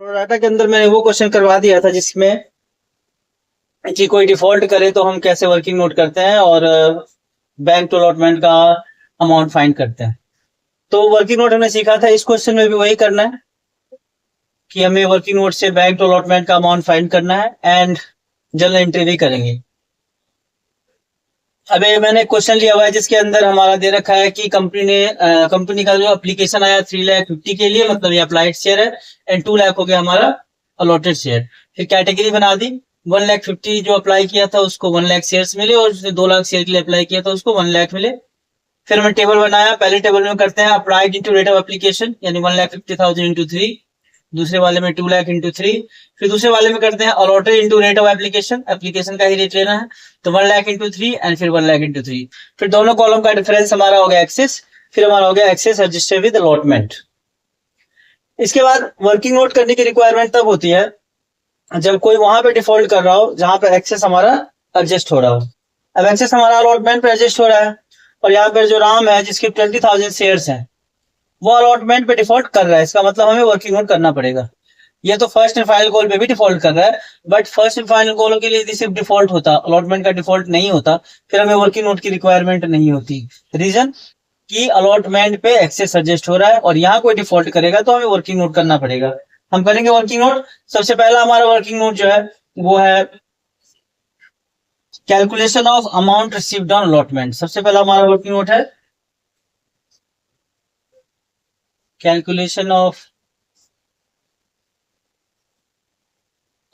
प्रोडाटा के अंदर मैंने वो क्वेश्चन करवा दिया था जिसमें कि कोई डिफॉल्ट करे तो हम कैसे वर्किंग नोट करते हैं और बैंक टू अलॉटमेंट का अमाउंट फाइंड करते हैं। तो वर्किंग नोट हमने सीखा था, इस क्वेश्चन में भी वही करना है कि हमें वर्किंग नोट से बैंक टू अलॉटमेंट का अमाउंट फाइंड करना है एंड जर्नल एंट्री भी करेंगे। अभी मैंने क्वेश्चन लिया हुआ है जिसके अंदर हमारा दे रखा है कि कंपनी का जो एप्लीकेशन आया 3,50,000 के लिए, मतलब ये अप्लाइड शेयर है, एंड 2 लाख हो गया हमारा अलॉटेड शेयर। फिर कैटेगरी बना दी, 1,50,000 जो अप्लाई किया था उसको 1 लाख शेयर्स मिले और जिसने 2 लाख शेयर के लिए अप्लाई किया था उसको 1 लाख मिले। फिर हमने टेबल बनाया, पहले टेबल में करते हैं applied into rate of application, यानी 1,50,000 इंटू 3, दूसरे वाले में 2 लाख इंटू 3, फिर दूसरे वाले में करते हैं allotted into rate of application, application का ही रेट लेना है, तो 1 लाख इंटू 3 एंड फिर 1 लाख इंटू 3। फिर दोनों कॉलम का डिफरेंस हमारा हो गया एक्सेस, फिर हमारा हो गया एक्सेस रजिस्टर विद अलॉटमेंट। इसके बाद वर्किंग नोट करने की रिक्वायरमेंट तब होती है जब कोई वहां पे डिफॉल्ट कर रहा हो जहां पे एक्सेस हमारा एडजस्ट हो रहा हो। अब एक्सेस हमारा अलॉटमेंट पे एडजस्ट हो रहा है और यहाँ पर जो राम है जिसके 20,000 शेयर्स हैं वो अलॉटमेंट पे डिफॉल्ट कर रहा है, इसका मतलब हमें वर्किंग नोट करना पड़ेगा। ये तो फर्स्ट एंड फाइनल कॉल पे भी डिफॉल्ट कर रहा है, बट फर्स्ट एंड फाइनल कॉलों के लिए यदि सिर्फ डिफॉल्ट होता, अलॉटमेंट का डिफॉल्ट नहीं होता, फिर हमें वर्किंग नोट की रिक्वायरमेंट नहीं होती। रीजन कि अलॉटमेंट पे एक्सेस एडजस्ट हो रहा है और यहाँ कोई डिफॉल्ट करेगा तो हमें वर्किंग नोट करना पड़ेगा। हम करेंगे वर्किंग नोट। सबसे पहला हमारा वर्किंग नोट जो है वो है calculation of amount received on allotment. सबसे पहला हमारा वर्किंग नोट है calculation of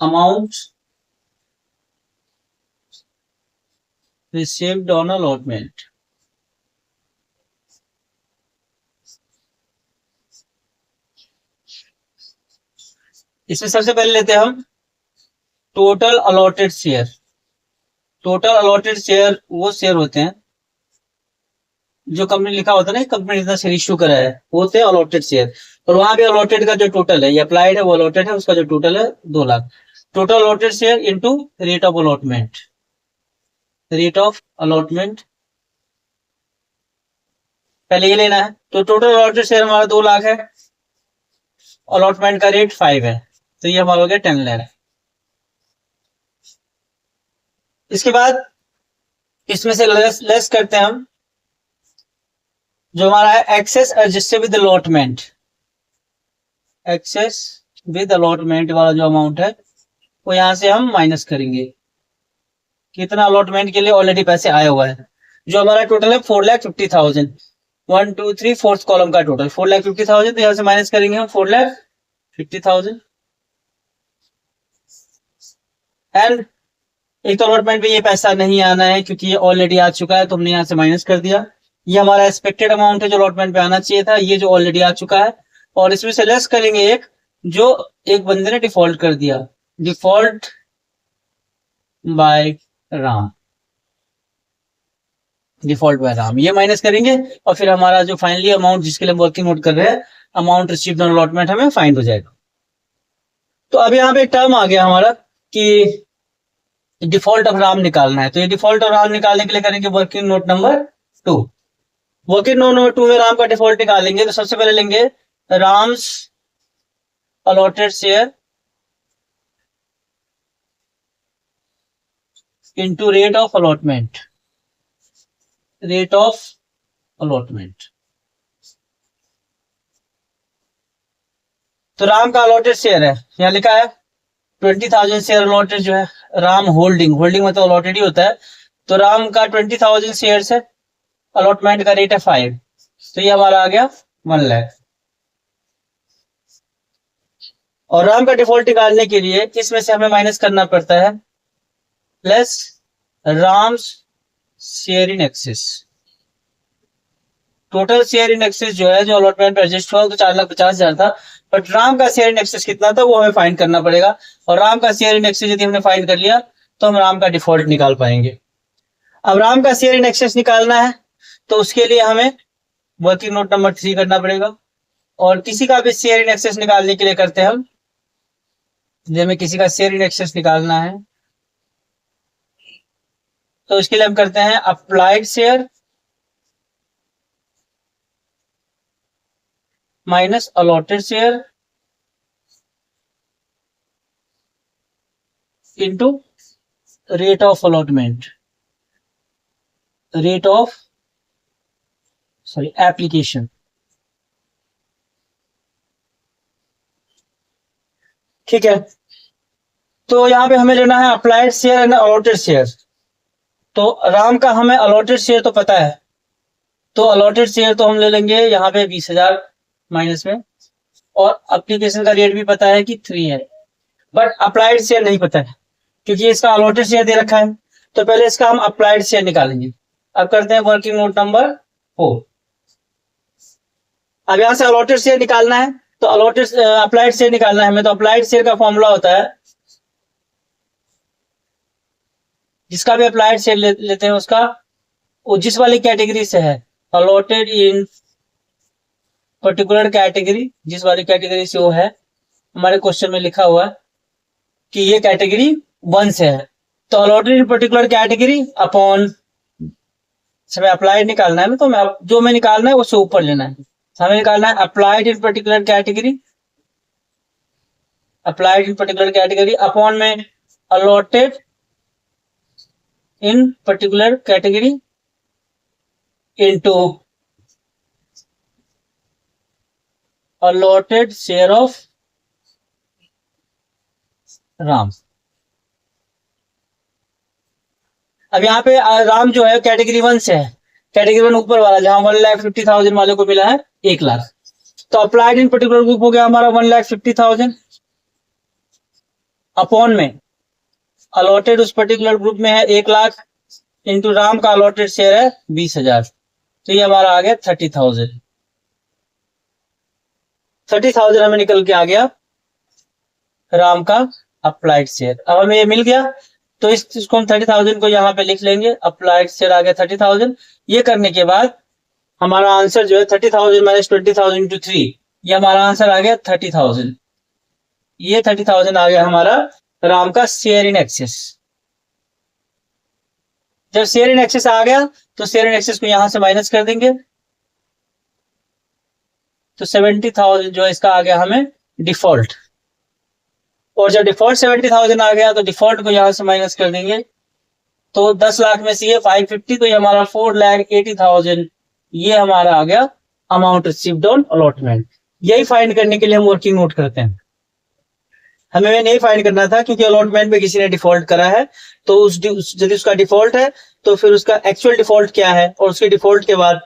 amount received on allotment. इसमें सबसे पहले लेते हैं हम total allotted share. Total allotted share वो शेयर होते हैं जो कंपनी लिखा होता है ना, कंपनी इतना शेयर इश्यू करा है, वो होते हैं अलॉटेड शेयर। और वहां पे अलॉटेड का जो टोटल है, ये अप्लाइड है वो अलॉटेड है, उसका जो टोटल है 2 lakh. Total allotted share into rate of allotment, rate of allotment पहले ये लेना है। तो टोटल अलॉटेड शेयर हमारा 2 लाख है, अलॉटमेंट का रेट 5 है, तो ये हमारा हो गया 10 लाख। इसके बाद इसमें से लेस करते हैं हम जो हमारा है excess adjusted with allotment. Excess with allotment वाला जो अमाउंट है वो यहां से हम माइनस करेंगे। कितना अलॉटमेंट के लिए ऑलरेडी पैसे आए हुआ है, जो हमारा टोटल है 4,50,000। 1 2 3 फोर्थ कॉलम का टोटल 4,50,000, तो यहां से माइनस करेंगे हम 4,50,000। एंड एक तो अलॉटमेंट पे ये पैसा नहीं आना है क्योंकि ये ऑलरेडी आ चुका है, तो हमने यहाँ से माइनस कर दिया। ये हमारा एक्सपेक्टेड अमाउंट है जो अलॉटमेंट पे आना चाहिए था, ये जो ऑलरेडी आ चुका है। और इसमें से लेस करेंगे एक जो एक बंदे ने डिफॉल्ट कर दिया, default by Ram, default by Ram, ये माइनस करेंगे। और फिर हमारा जो फाइनली अमाउंट जिसके लिए हम वर्किंग नोट कर रहे हैं, अमाउंट रिसीव्ड ऑन अलॉटमेंट, हमें फाइंड हो जाएगा। तो अब यहाँ पे एक टर्म आ गया हमारा कि डिफॉल्ट ऑफ राम निकालना है, तो ये डिफॉल्ट ऑफ राम निकालने के लिए करेंगे working note number 2। Working note number 2 में राम का डिफॉल्ट निकालेंगे, तो सबसे पहले लेंगे Ram's allotted share into rate of allotment, rate of allotment. तो राम का अलॉटेड शेयर है, यहाँ लिखा है 20,000 शेयर अलॉटेड जो है राम होल्डिंग, होल्डिंग मतलब अलॉटेड ही होता है। तो राम का 20,000 शेयर है, अलॉटमेंट का रेट है 5, तो ये हमारा आ गया 1 लाख। और राम का डिफॉल्ट निकालने के लिए इसमें से हमें माइनस करना पड़ता है plus Ram's share in excess. Total share in excess जो है, जो अलॉटमेंट पे एडजस्ट हुआ, तो 4,50,000 था, बट राम का शेयर इन एक्सेस कितना था वो हमें फाइंड करना पड़ेगा। और राम का शेयर इन एक्सेस यदि हमने फाइंड कर लिया तो हम राम का डिफॉल्ट निकाल पाएंगे। अब राम का शेयर इन एक्सेस निकालना है तो उसके लिए हमें वर्किंग नोट नंबर 3 करना पड़ेगा। और किसी का भी शेयर इन एक्सेस निकालने के लिए करते हैं हम, हमें किसी का शेयर इन एक्सेस निकालना है तो इसके लिए हम करते हैं applied share minus allotted share into rate of allotment, rate of application. ठीक है, तो यहाँ पे हमें लेना है applied share and allotted share. तो राम का हमें अलॉटेड शेयर तो पता है, तो अलॉटेड शेयर तो हम ले लेंगे यहाँ पे 20,000 माइनस में, और एप्लीकेशन का रेट भी पता है कि 3 है, बट अप्लाइड शेयर नहीं पता है क्योंकि इसका अलॉटेड शेयर दे रखा है। तो पहले इसका हम अप्लाइड शेयर निकालेंगे। अब करते हैं वर्किंग नोट नंबर 4। अब यहां से अलॉटेड शेयर निकालना है, तो अलॉटेड अप्लाइड शेयर निकालना है हमें। तो अप्लाइड शेयर का फॉर्मूला होता है, जिसका भी अप्लाइड शेयर लेते हैं उसका, वो जिस वाली कैटेगरी से है, अलॉटेड इन पर्टिकुलर कैटेगरी, जिस वाली कैटेगरी से वो है, हमारे क्वेश्चन में लिखा हुआ है कि ये कैटेगरी 1 से है, तो allotted in particular category upon, हमें अप्लाइड निकालना है ना, तो जो मैं निकालना है उससे ऊपर लेना है। हमें निकालना है applied in particular category, applied in particular category upon में allotted in particular category into allotted share of Ram. अब यहाँ पे राम जो है कैटेगरी 1 से है, कैटेगरी 1 ऊपर वाला, जहां 1,50,000 वाले को मिला है 1 लाख। तो अप्लाइड इन पर्टिकुलर ग्रुप हो गया हमारा 1,50,000 अपॉन में अलॉटेड उस पर्टिकुलर ग्रुप में है 1 लाख, इंटू राम का अलॉटेड शेयर है 20,000, तो ये हमारा आ गया 30,000। 30,000 हमें निकल के आ गया राम का अप्लाइड शेयर। अब हमें ये मिल गया, तो इसको हम 30,000 को यहाँ पे लिख लेंगे, अप्लाइड शेयर आ गया 30,000। ये करने के बाद हमारा आंसर जो है 30,000 माइनस 20,000 इंटू 3, ये हमारा आंसर आ गया 30,000। ये 30,000 आ गया हमारा राम का शेयर इन एक्सेस। जब शेयर इन एक्सेस आ गया, तो शेयर इन एक्सेस को यहां से माइनस कर देंगे, तो 70,000 जो है इसका आ गया हमें डिफॉल्ट। और जब डिफॉल्ट 70,000 आ गया, तो डिफॉल्ट को यहां से माइनस कर देंगे, तो 10 लाख में से ये 550, तो ये हमारा 4,80,000, ये हमारा आ गया अमाउंट रिसीव्ड ऑन अलॉटमेंट। यही फाइंड करने के लिए हम वर्किंग नोट करते हैं। हमें नहीं फाइंड करना था क्योंकि अलॉटमेंट में किसी ने डिफॉल्ट करा है, तो यदि उसका डिफॉल्ट है तो फिर उसका एक्चुअल डिफॉल्ट क्या है, और उसके डिफॉल्ट के बाद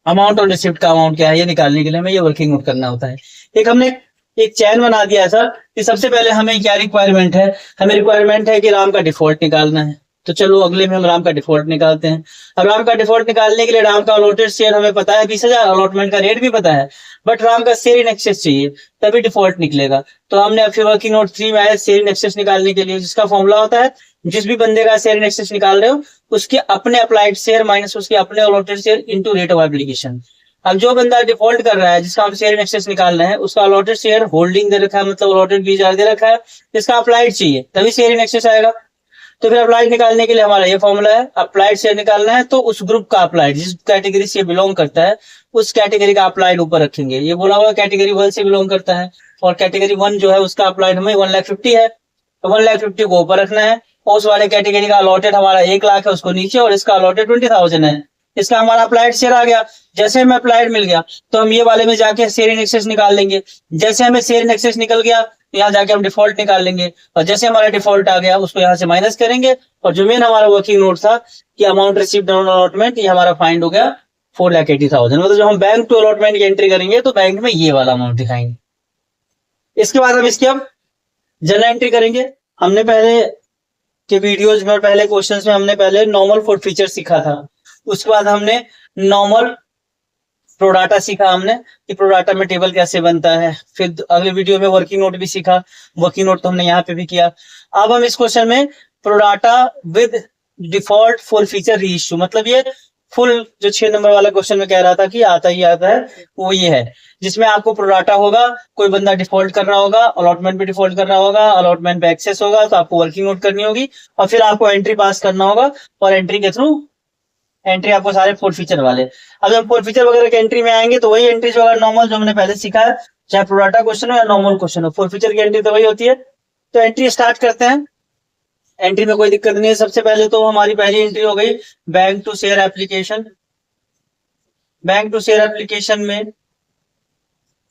अमाउंट ऑन रिसिप्ट का अमाउंट क्या है, ये निकालने के लिए हमें ये वर्किंग नोट करना होता है। हमने एक चैन बना दिया सर कि सबसे पहले हमें क्या रिक्वायरमेंट है, हमें रिक्वायरमेंट है कि राम का डिफॉल्ट निकालना है। तो चलो अगले में हम राम का डिफॉल्ट निकालते हैं। अब राम का डिफॉल्ट निकालने के लिए राम का अलॉटेड शेयर हमें पता है 20,000, अलॉटमेंट का रेट भी पता है, बट राम का शेयर इन एक्सेस चाहिए, तभी डिफॉल्ट निकलेगा। तो हमने फिर वर्किंग नोट 3 में आया शेयर इन एक्सेस निकालने के लिए, जिसका फॉर्मूला होता है, जिस भी बंदे का शेयर इन एक्सेस निकाल रहे हो उसके अपने अप्लाइड शेयर माइनस उसके अपने allotted share into rate of application. अब जो बंदा डिफॉल्ट कर रहा है, जिसका हम शेयर इन एक्सेस निकाल रहे हैं, उसका अलॉटेड शेयर होल्डिंग दे रखा है, मतलब अलॉटेड 20,000 दे रखा है, इसका अप्लाइड चाहिए, तभी शेयर इन एक्सेस आएगा। तो फिर अप्लाइड निकालने के लिए हमारा ये फॉर्मूला है, अप्लाइड शेयर निकालना है तो उस ग्रुप का अप्लाइड, जिस कैटेगरी से बिलोंग करता है उस कैटेगरी का अप्लाइड ऊपर रखेंगे। ये बोला हुआ कैटेगरी 1 से बिलोंग करता है, और कैटेगरी 1 जो है उसका अप्लाइड हमें 1,50,000 है, तो 1,50,000 को ऊपर रखना है, और उस वाले कैटेगरी का अलॉटेड हमारा 1 लाख है उसको नीचे, और इसका अलॉटेड 20,000 है, इसका हमारा अप्लाइड शेयर आ गया। जैसे हमें अप्लाइड मिल गया तो हम ये वाले में जाके शेयर इन एक्सेस निकाल लेंगे। जैसे हमें शेयर इन एक्सेस निकल गया, यहाँ जाके हम डिफॉल्ट निकाल लेंगे, और जैसे हमारा डिफॉल्ट आ गया उसको यहाँ से माइनस करेंगे, और जो मेन हमारा वर्किंग नोट था कि अमाउंट रिसीव्ड ऑन अलॉटमेंट, ये हमारा फाइंड हो गया 4,80,000। मतलब जब हम बैंक टू अलॉटमेंट की एंट्री करेंगे तो बैंक में ये वाला अमाउंट दिखाएंगे। इसके बाद हम इसकी अब जनरल एंट्री करेंगे। हमने पहले के वीडियोज में, पहले क्वेश्चंस में हमने पहले नॉर्मल फॉर फीचर सीखा था, उसके बाद हमने नॉर्मल प्रोडाटा सीखा हमने कि प्रोडाटा में टेबल कैसे बनता है, फिर अगले वीडियो में वर्किंग नोट भी सीखा, वर्किंग नोट तो हमने यहाँ पे भी किया। अब हम इस क्वेश्चन में pro rata with default full feature reissue, मतलब ये फुल जो 6 नंबर वाला क्वेश्चन में कह रहा था कि आता ही आता है, वो ये है जिसमें आपको प्रोडाटा होगा, कोई बंदा डिफॉल्ट कर रहा होगा, अलॉटमेंट पे डिफॉल्ट कर रहा होगा, अलॉटमेंट पे एक्सेस होगा, तो आपको वर्किंग नोट करनी होगी, और फिर आपको एंट्री पास करना होगा, और एंट्री के थ्रू एंट्री आपको सारे 4 फीचर वाले। अब हम 4 फीचर वगैरह के एंट्री में आएंगे तो वही एंट्री जो नॉर्मल जो हमने पहले सीखा है, चाहे प्रोडाटा क्वेश्चन हो या नॉर्मल क्वेश्चन हो, 4 फीचर की एंट्री तो वही होती है। तो एंट्री स्टार्ट करते हैं। एंट्री में कोई दिक्कत नहीं है। सबसे पहले तो हमारी पहली एंट्री हो गई bank to share application. Bank to share application में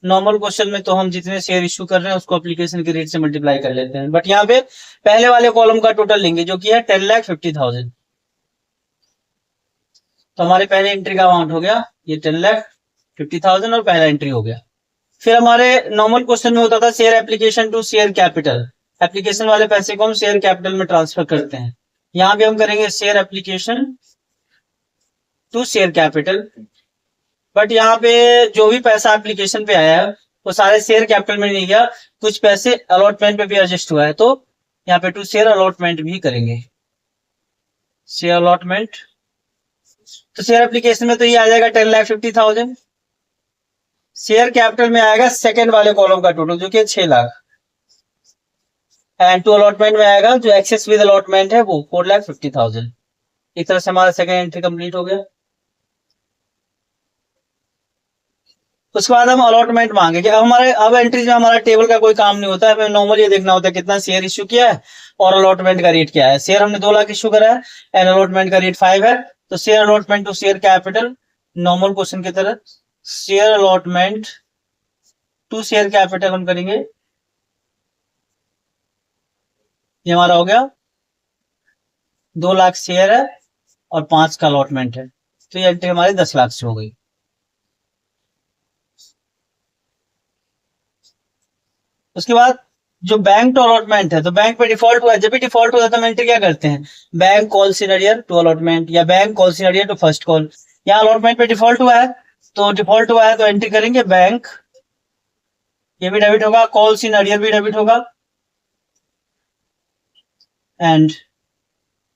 नॉर्मल क्वेश्चन में तो हम जितने शेयर इश्यू कर रहे हैं उसको एप्लीकेशन के रेट से मल्टीप्लाई कर लेते हैं, बट यहाँ पे पहले वाले कॉलम का टोटल लेंगे जो कि है 10,50,000। तो हमारे पहले एंट्री का अमाउंट हो गया ये 10,50,000 और पहला एंट्री हो गया। फिर हमारे नॉर्मल क्वेश्चन में होता था share application to share capital. Application वाले पैसे को हम शेयर कैपिटल में ट्रांसफर करते हैं। यहाँ पे हम करेंगे share application to share capital, but यहाँ पे जो भी पैसा एप्लीकेशन पे आया है वो सारे शेयर कैपिटल में नहीं गया, कुछ पैसे अलॉटमेंट पे भी एडजस्ट हुआ है, तो यहाँ पे टू शेयर अलॉटमेंट भी करेंगे। शेयर अलॉटमेंट तो शेयर एप्लीकेशन में तो ये आ जाएगा 10,50,000। शेयर कैपिटल में आएगा सेकंड वाले कॉलम का टोटल जो कि 6 लाख, एंड टू अलॉटमेंट में आएगा जो एक्सेस विद अलॉटमेंट है वो 4,50,000। एक तरह से हमारा सेकंड एंट्री कंप्लीट हो गया। उसके बाद हम अलॉटमेंट मांगेंगे। अब एंट्रीज में हमारा टेबल का कोई काम नहीं होता है, हमें नॉर्मल ये देखना होता है कितना शेयर इश्यू किया है और अलॉटमेंट का रेट क्या है। शेयर हमने 2 लाख इश्यू करा है एंड अलॉटमेंट का रेट 5 है, तो share allotment to share capital normal question की तरह share allotment to share capital हम करेंगे। ये हमारा हो गया 2 लाख शेयर है और 5 का अलॉटमेंट है, तो ये एंट्री हमारी 10 लाख से हो गई। उसके बाद जो बैंक टू अलॉटमेंट है, तो बैंक पे डिफॉल्ट हुआ है। जब भी डिफॉल्ट होता है तो हम एंट्री क्या करते हैं, bank call senior to allotment या bank call senior to first call. यहाँ अलॉटमेंट पे डिफॉल्ट हुआ है तो एंट्री करेंगे बैंक, ये भी डेबिट होगा, कॉल सीनरियर भी डेबिट होगा, एंड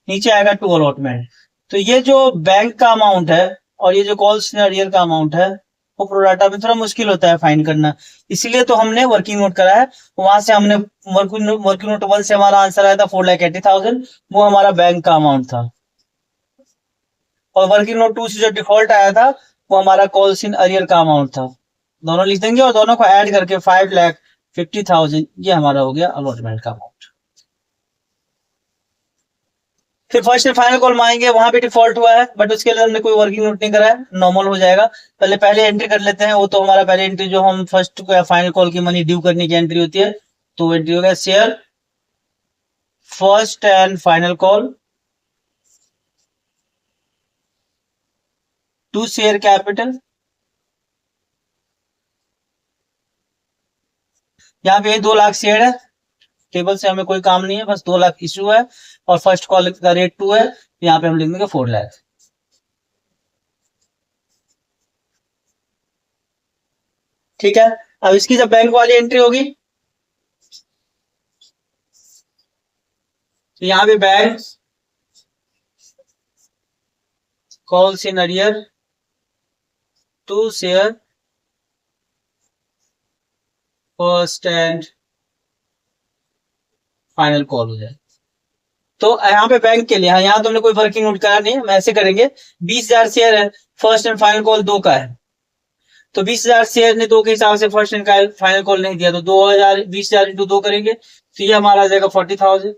नीचे आएगा टू अलॉटमेंट। तो ये जो बैंक का अमाउंट है और ये जो कॉल सीनरियर का अमाउंट है वो प्रोडाटा में थोड़ा मुश्किल होता है फाइंड करना, इसीलिए तो हमने वर्किंग नोट करा है। वहां से हमने वर्किंग नोट 1 से हमारा आंसर आया था 4,80,000, वो हमारा बैंक का अमाउंट था, और वर्किंग नोट 2 से जो डिफॉल्ट आया था वो हमारा कॉल इन अरियर का अमाउंट था। दोनों लिख देंगे और दोनों को ऐड करके 5,50,000 ये हमारा हो गया अलॉटमेंट का अमाउंट। फिर फर्स्ट एंड फाइनल कॉल मांगेंगे, वहां पे डिफॉल्ट हुआ है बट उसके लिए हमने कोई वर्किंग नोट नहीं करा है, नॉर्मल हो जाएगा। पहले एंट्री कर लेते हैं, वो तो हमारा पहले एंट्री जो हम फर्स्ट या फाइनल कॉल की मनी ड्यू करने की एंट्री होती है, तो एंट्री हो गया share first and final call to share capital. यहाँ पे 2 लाख शेयर है, टेबल से हमें कोई काम नहीं है, बस 2 लाख इशू है और फर्स्ट कॉल का रेट 2 है, यहाँ पे हम लिख देंगे 4 लाख। ठीक है, अब इसकी जब बैंक वाली एंट्री होगी तो यहाँ पे bank call in arrear to share first and final call हो जाए। तो यहाँ पे बैंक के लिए यहाँ तो हमने कोई वर्किंग नोट करा नहीं है, हम ऐसे करेंगे 20,000 शेयर है, फर्स्ट एंड फाइनल कॉल 2 का है, तो 20,000 शेयर ने 2 के हिसाब से फर्स्ट एंड फाइनल कॉल नहीं दिया, तो 20,000 इंटू 2 करेंगे तो ये हमारा आ जाएगा 40,000।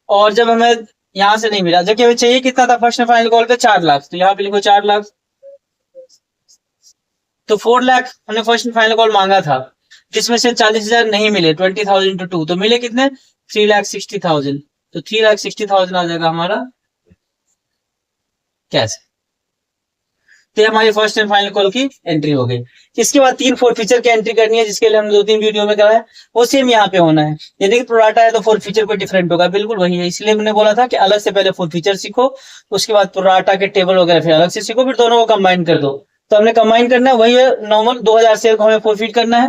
और जब हमें यहाँ से नहीं मिला, जबकि हमें चाहिए कितना था फर्स्ट एंड फाइनल कॉल पे 4 लाख, तो यहाँ पे लिखो 4 लाख। तो 4 लाख हमने फर्स्ट एंड फाइनल कॉल मांगा था, जिसमें से 40,000 नहीं मिले, 20,000 इंटू 2 तो मिले कितने 3,60,000, तो 3,60,000 आ जाएगा हमारा कैसे। तो हमारी फर्स्ट एंड फाइनल कॉल की एंट्री हो गई। इसके बाद 3 फोरफीचर की एंट्री करनी है, जिसके लिए हम 2-3 वीडियो में करा है, वो सेम यहाँ पे होना है। यदि प्रोडाटा है तो फोरफीचर कोई डिफरेंट होगा, बिल्कुल वही है, इसलिए मैंने बोला था कि अलग से पहले फोरफीचर सीखो, उसके बाद प्रोडाटा के टेबल वगैरह फिर अलग से सीखो, फिर दोनों को कंबाइन कर दो। तो हमने कंबाइन करना है, वही है नॉर्मल 2,000 शेयर को हमें फोरफीट करना है।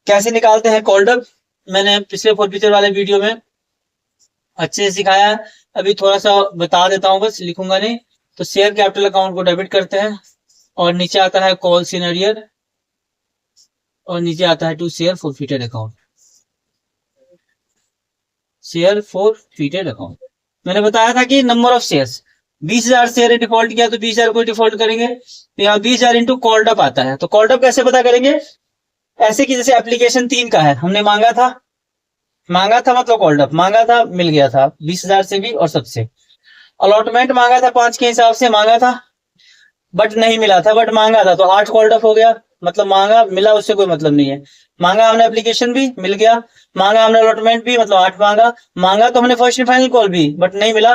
कैसे निकालते हैं कॉल्डअप, मैंने पिछले फोरफीचर वाले वीडियो में अच्छे से सिखाया है, अभी थोड़ा सा बता देता हूँ, बस लिखूंगा नहीं। तो शेयर कैपिटल अकाउंट को डेबिट करते हैं और नीचे आता है कॉल इन अरियर और नीचे आता है to share forfeited account, share forfeited account. मैंने बताया था कि number of shares 20,000 share default किया तो 20,000 को डिफॉल्ट करेंगे, तो यहाँ 20,000 इंटू कॉल्डअप आता है। तो कॉल्डअप कैसे पता करेंगे, ऐसे कि जैसे एप्लीकेशन 3 का है, हमने मांगा था मांगा था मतलब कॉल्ड अप, मांगा था मिल गया था 20,000 से भी और सबसे। अलॉटमेंट मांगा था 5 के हिसाब से मांगा था, बट नहीं मिला था, बट मांगा था तो 8 कॉल्ड अप हो गया। मतलब मांगा मिला उससे कोई मतलब नहीं है। मांगा हमने एप्लीकेशन भी मिल गया, मांगा हमने अलॉटमेंट भी मतलब 8 मांगा, मांगा तो हमने फर्स्ट एंड फाइनल कॉल भी बट नहीं मिला।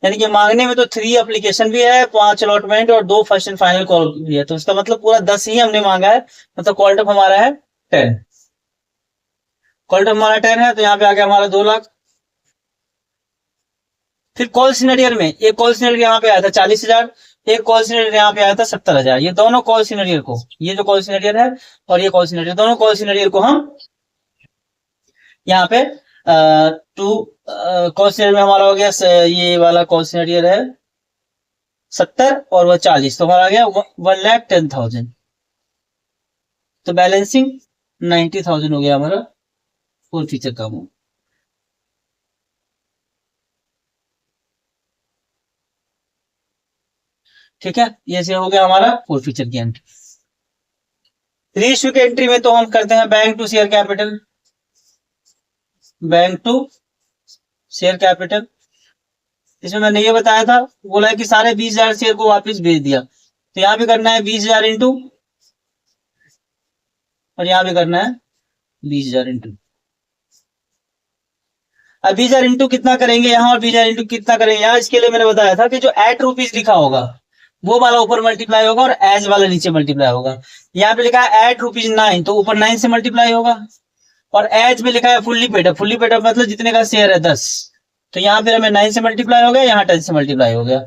यानी कि मांगने में तो 3 एप्लीकेशन भी है, 5 अलॉटमेंट और 2 फर्स्ट एंड फाइनल कॉल भी है, तो इसका मतलब पूरा 10 ही हमने मांगा है। मतलब कॉल्ड अप हमारा है 10। कॉल्ड अप हमारा 10 है तो यहाँ पे आ गया हमारा 2 लाख। फिर कॉल सिनेरियर में एक कॉल सिनेरियर यहाँ पे आया था 40,000, एक कॉल सिनेरियर यहाँ पे आया था 70,000। ये दोनों कॉल सिनेरियर को, ये जो कॉल सिनेरियर है और ये कॉल सिनेरियर, दोनों कॉल सिनेरियर को हम यहाँ पे टू कॉल सिनेरियर में हमारा हो गया ये वाला कॉल सिनेरियर है 70 और वह 40, तो हमारा आ गया 1,10,000। तो बैलेंसिंग 90,000 हो गया हमारा फुल फीचर का अमाउंट। ठीक है, ये से हो गया हमारा फुल फीचर की एंट्री। रीइश्यू की एंट्री में तो हम करते हैं bank to share capital, bank to share capital. इसमें मैंने ये बताया था, बोला है कि सारे 20,000 शेयर को वापस भेज दिया, तो यहाँ भी करना है 20,000 इंटू और यहाँ भी करना है 20,000 इंटू। अब 20,000 इंटू कितना करेंगे यहाँ और 20,000 इंटू कितना करेंगे यहाँ, इसके लिए मैंने बताया था कि जो ₹8 लिखा होगा वो वाला ऊपर मल्टीप्लाई होगा और एज वाला नीचे मल्टीप्लाई होगा। यहाँ पे लिखा है ₹8 तो ऊपर 9 से मल्टीप्लाई होगा, और एज में लिखा है fully paid up, fully paid up मतलब जितने का शेयर है 10, तो यहाँ पे हमें 9 से मल्टीप्लाई हो गया, यहाँ 10 से मल्टीप्लाई हो गया,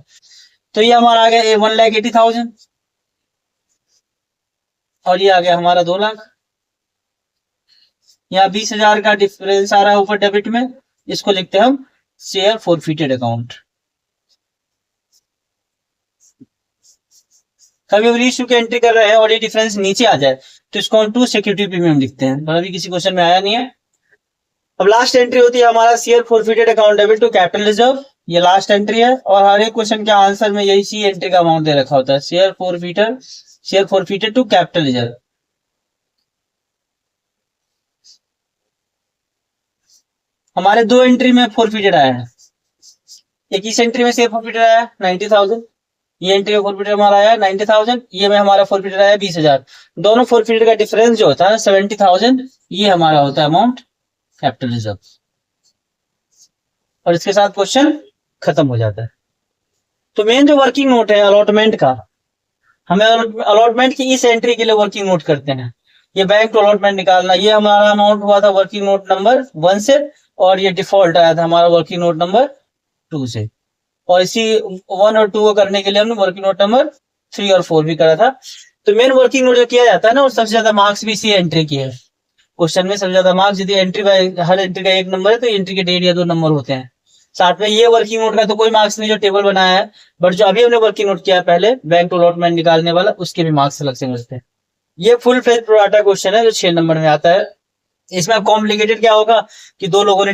तो ये हमारा आ गया 1,80,000 और ये आ गया हमारा 2 लाख। यहाँ 20,000 का डिफरेंस आ रहा है ऊपर डेबिट में, इसको लिखते हैं हम शेयर फॉरफिटेड अकाउंट। कभी रीइश्यू की एंट्री कर रहे हैं और ये डिफरेंस नीचे आ जाए तो इसको हम टू सिक्योरिटी प्रीमियम लिखते हैं, पर अभी किसी क्वेश्चन में आया नहीं है। अब लास्ट एंट्री होती है हमारा share forfeited account debit to capital reserve, ये लास्ट एंट्री है और हर एक क्वेश्चन के आंसर में यही सी एंट्री का अमाउंट दे रखा होता है, share forfeited to capital reserve. हमारे 2 एंट्री में फॉरफिटेड आया है, एक इस एंट्री में शेयर फॉरफिटेड आया है 90,000, ये एंट्री में फॉरफिटेड हमारा आया 90,000, ये में हमारा फॉरफिटेड आया 20,000। दोनों फॉरफिटेड का डिफरेंस जो होता है 70,000, ये हमारा होता है अमाउंट कैपिटल रिजर्व, और इसके साथ क्वेश्चन खत्म हो जाता है। तो मेन जो वर्किंग नोट है अलॉटमेंट का, हमें अलॉटमेंट की इस एंट्री के लिए वर्किंग नोट करते हैं, ये बैंक टू अलॉटमेंट निकालना। ये हमारा अमाउंट हुआ था वर्किंग नोट नंबर 1 से, और ये डिफॉल्ट आया था हमारा वर्किंग नोट नंबर 2 से, और इसी 1 और 2 को करने के लिए हमने वर्किंग नोट नंबर 3 और 4 भी करा था। तो मेन वर्किंग नोट जो किया जाता है ना, और सबसे ज्यादा मार्क्स भी इसी एंट्री की है। क्वेश्चन में सबसे ज्यादा मार्क्स यदि एंट्री बाय हर एंट्री का 1 नंबर है तो एंट्री के 1.5 या 2 नंबर होते हैं। साथ में ये वर्किंग नोट का तो कोई मार्क्स नहीं जो टेबल बनाया है, बट जो अभी हमने वर्किंग नोट किया है पहले बैंक टू अलॉटमेंट निकालने वाला, उसके भी मार्क्स अलग से मिलते हैं। ये full fledged pro rata question है जो 6 नंबर में आता है। इसमें अब कॉम्प्लिकेटेड क्या होगा कि 2 लोगों ने